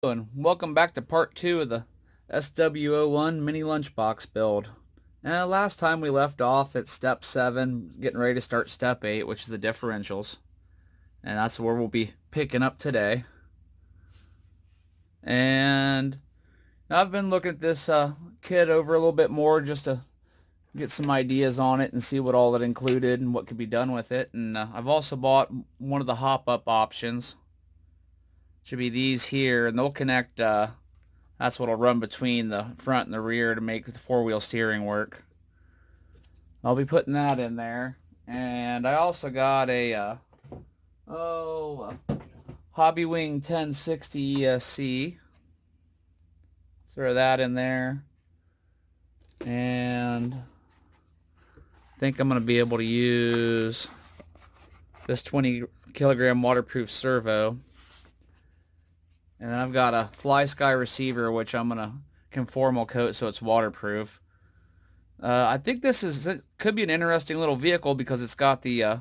And welcome back to part 2 of the SW-01 mini lunchbox build. Last time we left off at step 7, getting ready to start step 8, which is the differentials. And that's where we'll be picking up today. And I've been looking at this kit over a little bit more just to get some ideas on it and see what all it included and what could be done with it. And I've also bought one of the hop-up options. Should be these here, and they'll connect, that's what'll run between the front and the rear to make the four-wheel steering work. I'll be putting that in there. And I also got a Hobbywing 1060 ESC. Throw that in there. And I think I'm going to be able to use this 20 kilogram waterproof servo. And then I've got a Fly Sky receiver, which I'm going to conformal coat so it's waterproof. I think it could be an interesting little vehicle because it's got the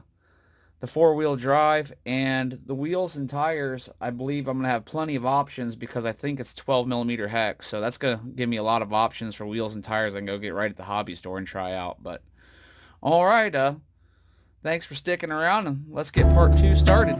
four-wheel drive, and the wheels and tires, I believe I'm going to have plenty of options because I think it's 12mm hex. So that's going to give me a lot of options for wheels and tires I can go get right at the hobby store and try out. But all right, thanks for sticking around, and let's get part 2 started.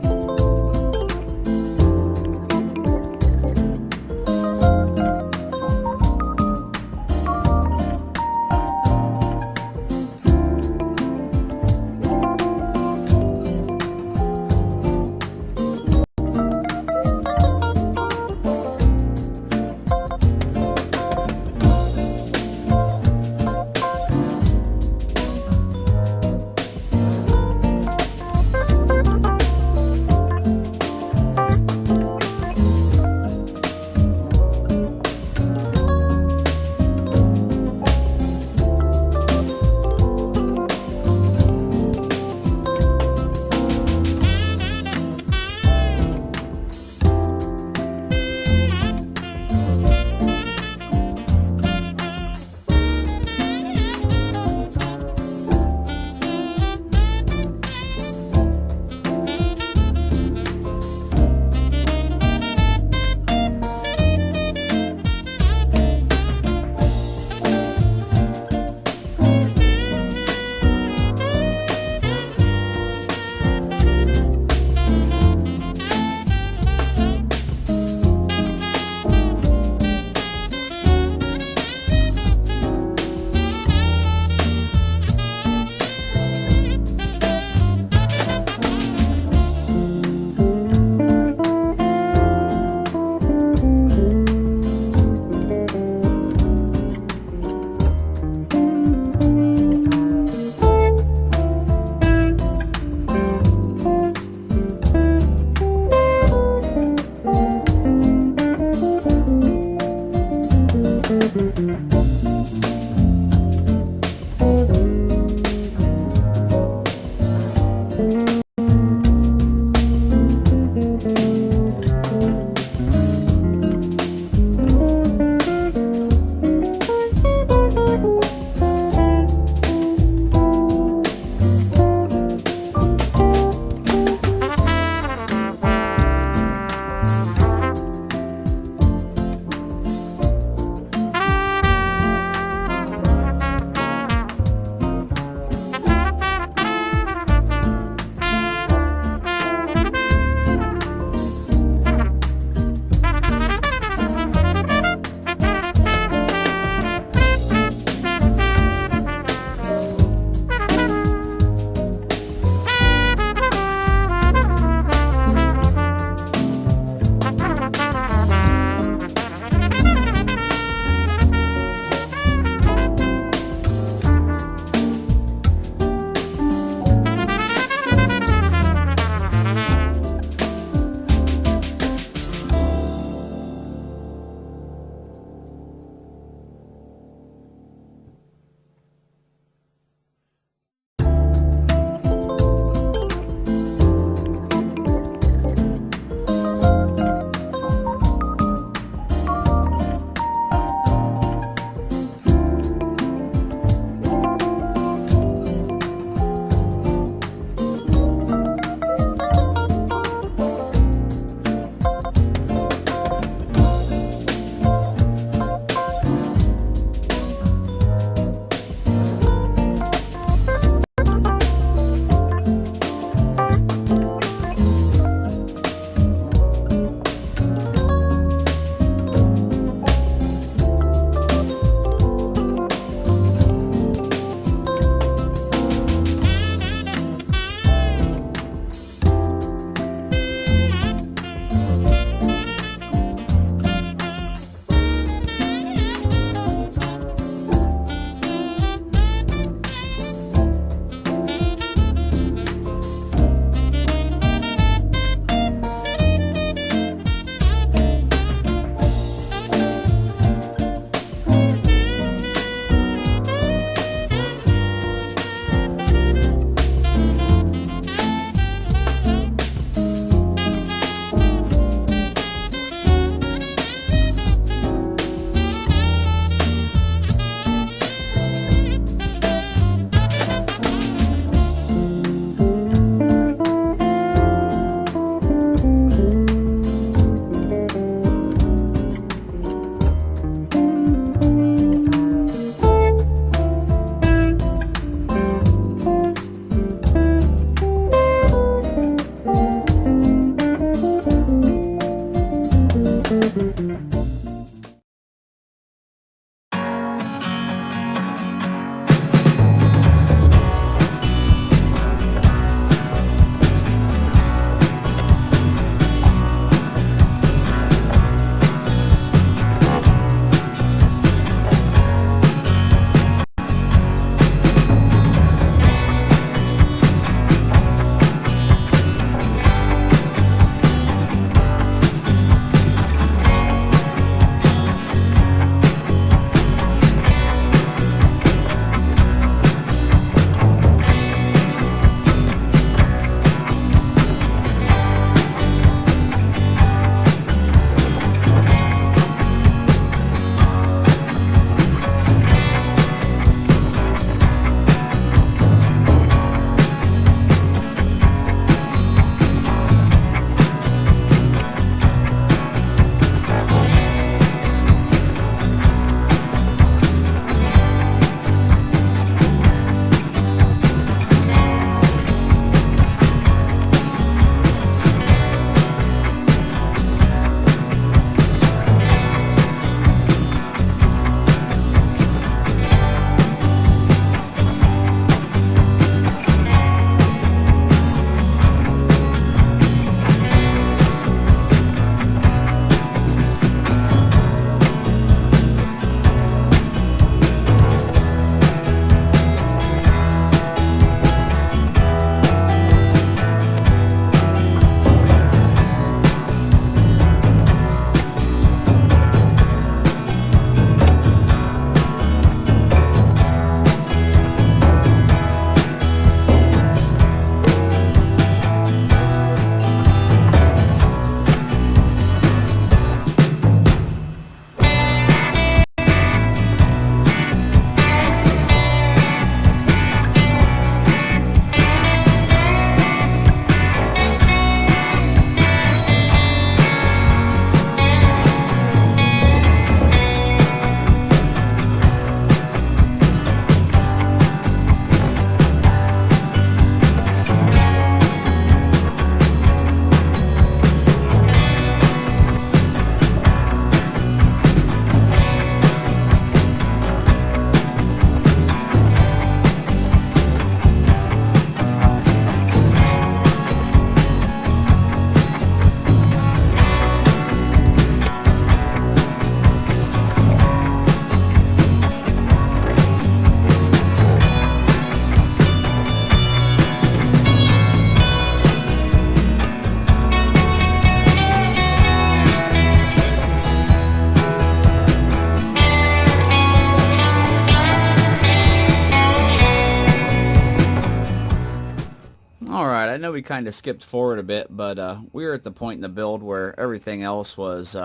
Alright, I know we kind of skipped forward a bit, but we were at the point in the build where everything else was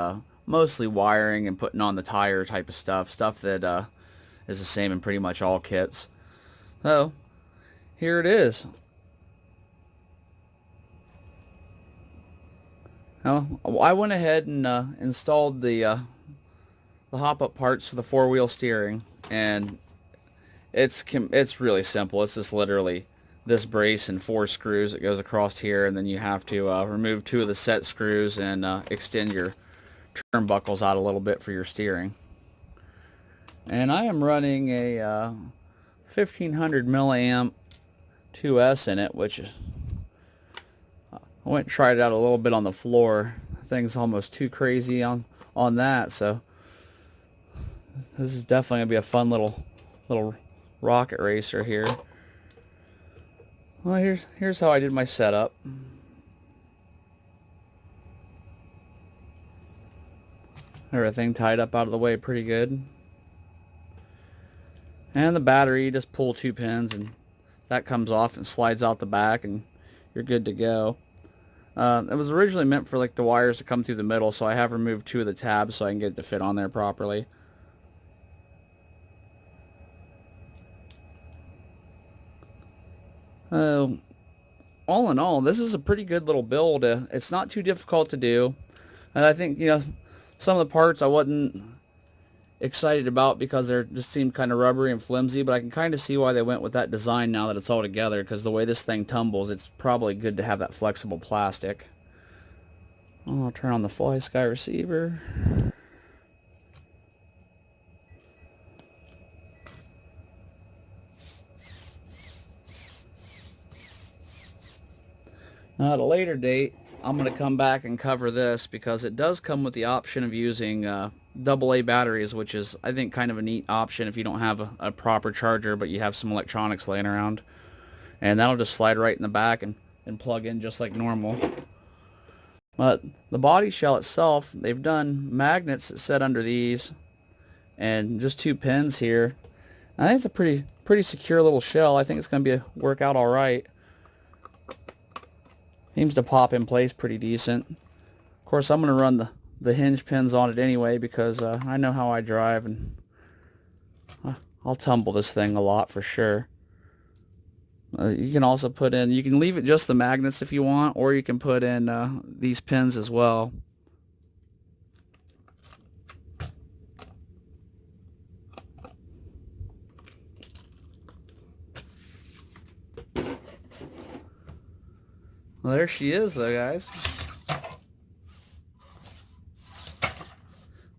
mostly wiring and putting on the tire type of stuff that is the same in pretty much all kits. So, here it is. Now, I went ahead and installed the hop-up parts for the four-wheel steering, and it's really simple. It's just literally this brace and 4 screws that goes across here, and then you have to remove 2 of the set screws and extend your turnbuckles out a little bit for your steering. And I am running a 1500 milliamp 2S in it, which is, I went and tried it out a little bit on the floor. Thing's almost too crazy on that, so this is definitely gonna be a fun little rocket racer here. Well, here's how I did my setup. Everything tied up out of the way pretty good. And the battery, you just pull 2 pins and that comes off and slides out the back and you're good to go. It was originally meant for like the wires to come through the middle, so I have removed 2 of the tabs so I can get it to fit on there properly. All in all, this is a pretty good little build. It's not too difficult to do, and I think, you know, some of the parts I wasn't excited about because they just seemed kind of rubbery and flimsy, but I can kind of see why they went with that design now that it's all together, because the way this thing tumbles, it's probably good to have that flexible plastic. I'll turn on the Fly Sky receiver. Now at a later date, I'm going to come back and cover this because it does come with the option of using AA batteries, which is, I think, kind of a neat option if you don't have a proper charger but you have some electronics laying around. And that'll just slide right in the back and plug in just like normal. But the body shell itself, they've done magnets that sit under these and just 2 pins here. I think it's a pretty secure little shell. I think it's going to work out all right. Seems to pop in place pretty decent. Of course, I'm going to run the hinge pins on it anyway because I know how I drive, and I'll tumble this thing a lot for sure. You can also put in, you can leave it just the magnets if you want, or you can put in these pins as well. Well, there she is though, guys.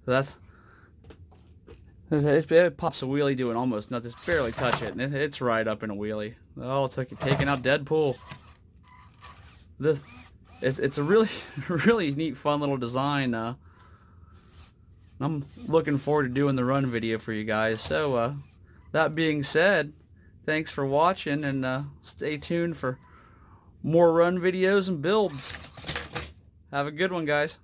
So it pops a wheelie doing almost nothing. Just barely touch it, and it's right up in a wheelie. Oh, it's like you're taking out Deadpool. It's a really neat, fun little design. I'm looking forward to doing the run video for you guys. So that being said, thanks for watching, and stay tuned for more run videos and builds. Have a good one, guys.